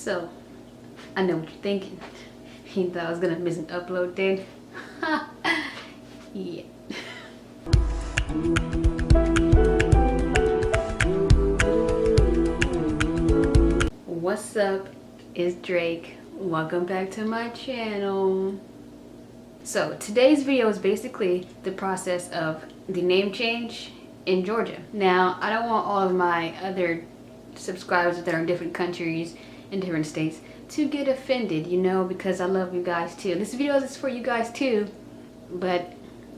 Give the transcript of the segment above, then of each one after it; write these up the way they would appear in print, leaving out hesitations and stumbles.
So, I know what you're thinking. You thought I was gonna miss an upload then? Yeah. What's up? It's Drake. Welcome back to my channel. So, today's video is basically the process of the name change in Georgia. Now, I don't want all of my other subscribers that are in different countries in different states to get offended, you know, because I love you guys too. This video is for you guys too, but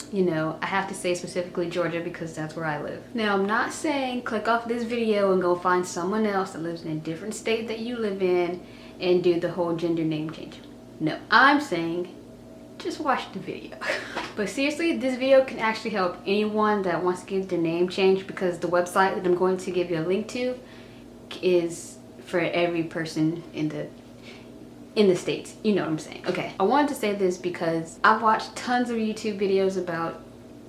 you know, I have to say specifically Georgia because that's where I live. Now, I'm not saying click off this video and go find someone else that lives in a different state that you live in and do the whole gender name change. No, I'm saying just watch the video. But seriously, this video can actually help anyone that wants to get their name changed, because the website that I'm going to give you a link to is for every person in the States. You know what I'm saying. Okay, I wanted to say this because I've watched tons of YouTube videos about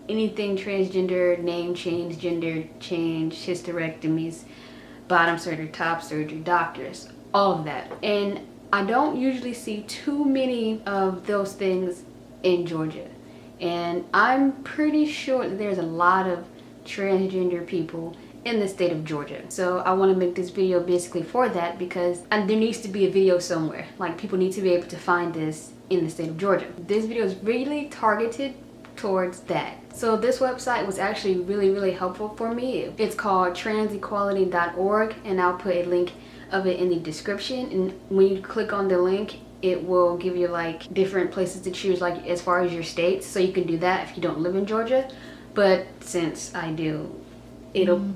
anything transgender, name change, gender change, hysterectomies, bottom surgery, top surgery, doctors, all of that. And I don't usually see too many of those things in Georgia. And I'm pretty sure that there's a lot of transgender people in the state of Georgia. So I want to make this video basically for that, because there needs to be a video somewhere. Like, people need to be able to find this in the state of Georgia. This video is really targeted towards that. So this website was actually really helpful for me. It's called transequality.org, and I'll put a link of it in the description. And when you click on the link, it will give you like different places to choose, like as far as your states. So you can do that if you don't live in Georgia. But since I do,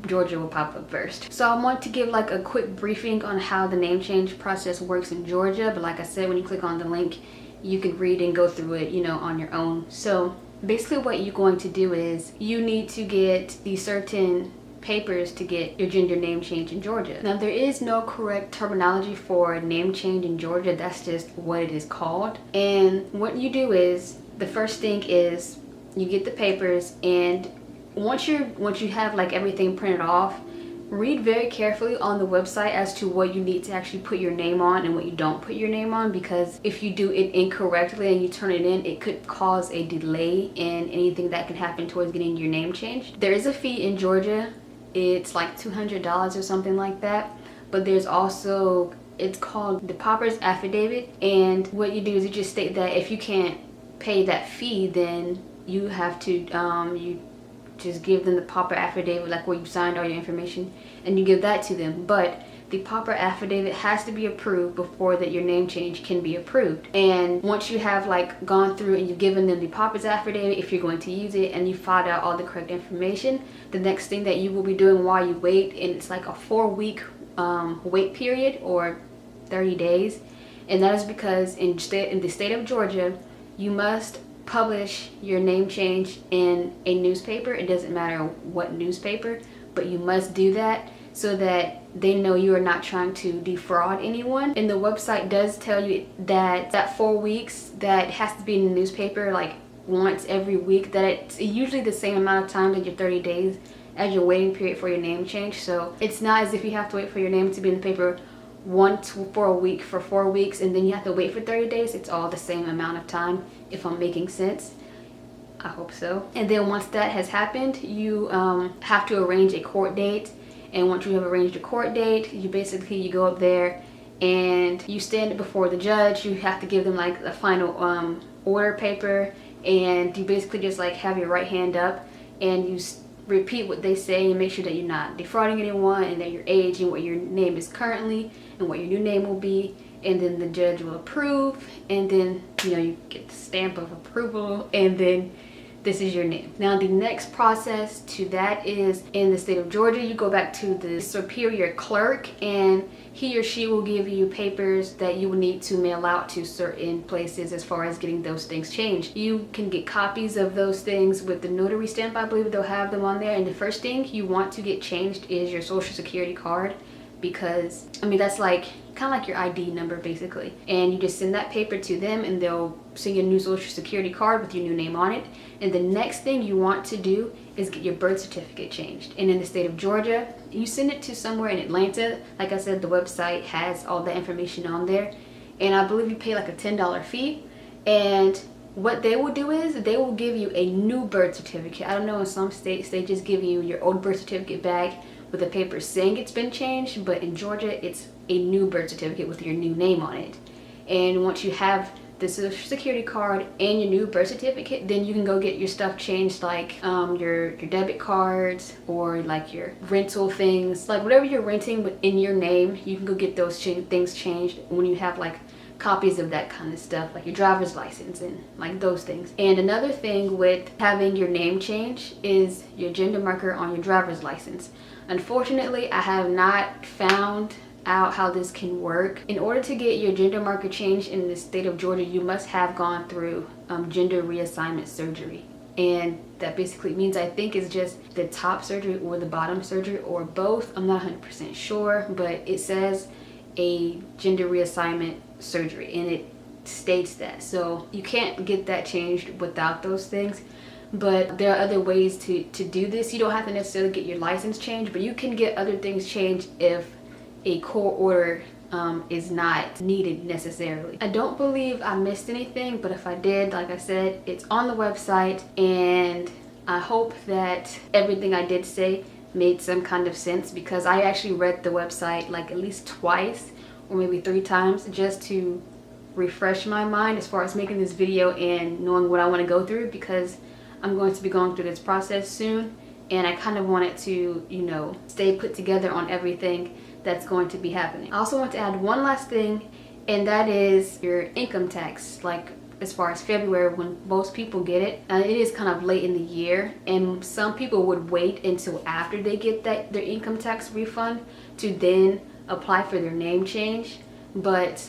Georgia will pop up first. So I want to give like a quick briefing on how the name change process works in Georgia. But like I said, when you click on the link, you can read and go through it, you know, on your own. So basically what you're going to do is you need to get these certain papers to get your gender name change in Georgia. Now, there is no correct terminology for name change in Georgia. That's just what it is called. And what you do is, the first thing is you get the papers, and once you have like everything printed off, read very carefully on the website as to what you need to actually put your name on and what you don't put your name on, because if you do it incorrectly and you turn it in, it could cause a delay in anything that can happen towards getting your name changed. There is a fee in Georgia. It's like $200 or something like that. But there's also, it's called the pauper's affidavit, and what you do is you just state that if you can't pay that fee, then you have to you just give them the pauper affidavit, like where you signed all your information, and you give that to them. But the pauper affidavit has to be approved before that your name change can be approved. And once you have like gone through and you've given them the pauper's affidavit, if you're going to use it, and you filed out all the correct information, the next thing that you will be doing while you wait, and it's like a 4-week wait period, or 30 days. And that is because in the state of Georgia, you must publish your name change in a newspaper. It doesn't matter what newspaper, but you must do that so that they know you are not trying to defraud anyone. And the website does tell you that 4 weeks, that has to be in the newspaper like once every week, that it's usually the same amount of time that your 30 days as your waiting period for your name change. So it's not as if you have to wait for your name to be in the paper once for a week for 4 weeks and then you have to wait for 30 days. It's all the same amount of time, if I'm making sense. I hope so. And then once that has happened, you have to arrange a court date. And once you have arranged a court date, you go up there and you stand before the judge. You have to give them like the final order paper, and you basically just like have your right hand up and you repeat what they say and make sure that you're not defrauding anyone, and that your age and what your name is currently and what your new name will be. And then the judge will approve, and then you get the stamp of approval, and then this is your name. Now, the next process to that is, in the state of Georgia, you go back to the superior clerk, and he or she will give you papers that you will need to mail out to certain places as far as getting those things changed. You can get copies of those things with the notary stamp. I believe they'll have them on there. And the first thing you want to get changed is your social security card, because that's like kind of like your ID number basically. And you just send that paper to them, and they'll send you a new social security card with your new name on it. And the next thing you want to do is get your birth certificate changed. And in the state of Georgia, you send it to somewhere in Atlanta. Like I said, the website has all the information on there. And I believe you pay like a $10 fee. And what they will do is they will give you a new birth certificate. I don't know, in some states they just give you your old birth certificate back with a paper saying it's been changed, but in Georgia it's a new birth certificate with your new name on it. And once you have the social security card and your new birth certificate, then you can go get your stuff changed, like your debit cards or like your rental things, like whatever you're renting in your name, you can go get those things changed when you have like copies of that kind of stuff, like your driver's license and like those things. And another thing with having your name change is your gender marker on your driver's license. Unfortunately, I have not found out how this can work. In order to get your gender marker changed in the state of Georgia, you must have gone through gender reassignment surgery. And that basically means, I think it's just the top surgery or the bottom surgery or both. I'm not 100% sure, but it says a gender reassignment surgery and it states that. So you can't get that changed without those things. But there are other ways to do this. You don't have to necessarily get your license changed, but you can get other things changed if a court order is not needed necessarily. I don't believe I missed anything, but if I did, like I said, it's on the website, and I hope that everything I did say made some kind of sense, because I actually read the website like at least twice or maybe 3 times just to refresh my mind as far as making this video and knowing what I want to go through, because I'm going to be going through this process soon, and I kind of wanted to, you know, stay put together on everything that's going to be happening. I also want to add one last thing, and that is your income tax. Like as far as February, when most people get it, it is kind of late in the year, and some people would wait until after they get their income tax refund to then apply for their name change. But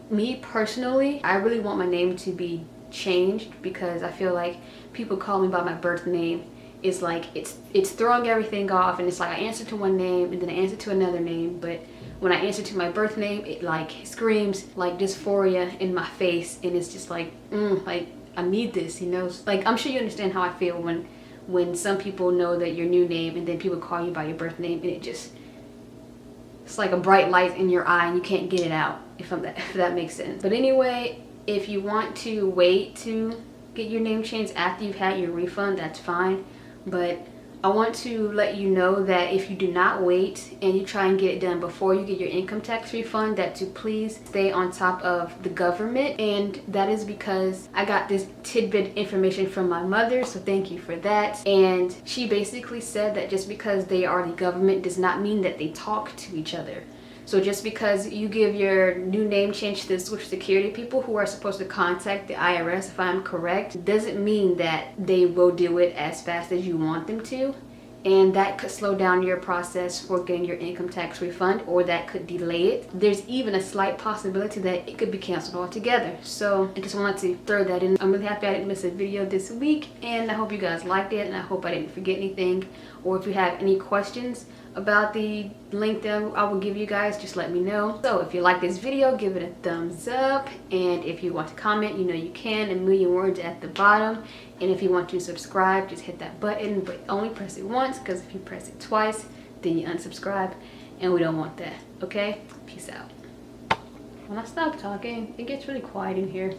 me personally, I really want my name to be changed, because I feel like people call me by my birth name. It's like it's throwing everything off, and it's like I answer to one name and then I answer to another name, but when I answer to my birth name, it like screams like dysphoria in my face, and it's just like like I need this, you know. Like I'm sure you understand how I feel when some people know that your new name and then people call you by your birth name, and it's like a bright light in your eye and you can't get it out, if that makes sense. But anyway, if you want to wait to get your name changed after you've had your refund, that's fine. But I want to let you know that if you do not wait and you try and get it done before you get your income tax refund, that to please stay on top of the government. And that is because I got this tidbit information from my mother, so thank you for that. And she basically said that just because they are the government does not mean that they talk to each other. So just because you give your new name change to the Social Security people who are supposed to contact the IRS, if I'm correct, doesn't mean that they will do it as fast as you want them to. And that could slow down your process for getting your income tax refund, or that could delay it. There's even a slight possibility that it could be canceled altogether. So I just wanted to throw that in. I'm really happy I didn't miss a video this week, and I hope you guys liked it, and I hope I didn't forget anything. Or if you have any questions about the link that I will give you guys, just let me know. So if you like this video, give it a thumbs up, and if you want to comment, you know you can, 1,000,000 words at the bottom. And if you want to subscribe, just hit that button, but only press it once, because if you press it twice, then you unsubscribe, and we don't want that. Okay, peace out. When I stop talking, it gets really quiet in here.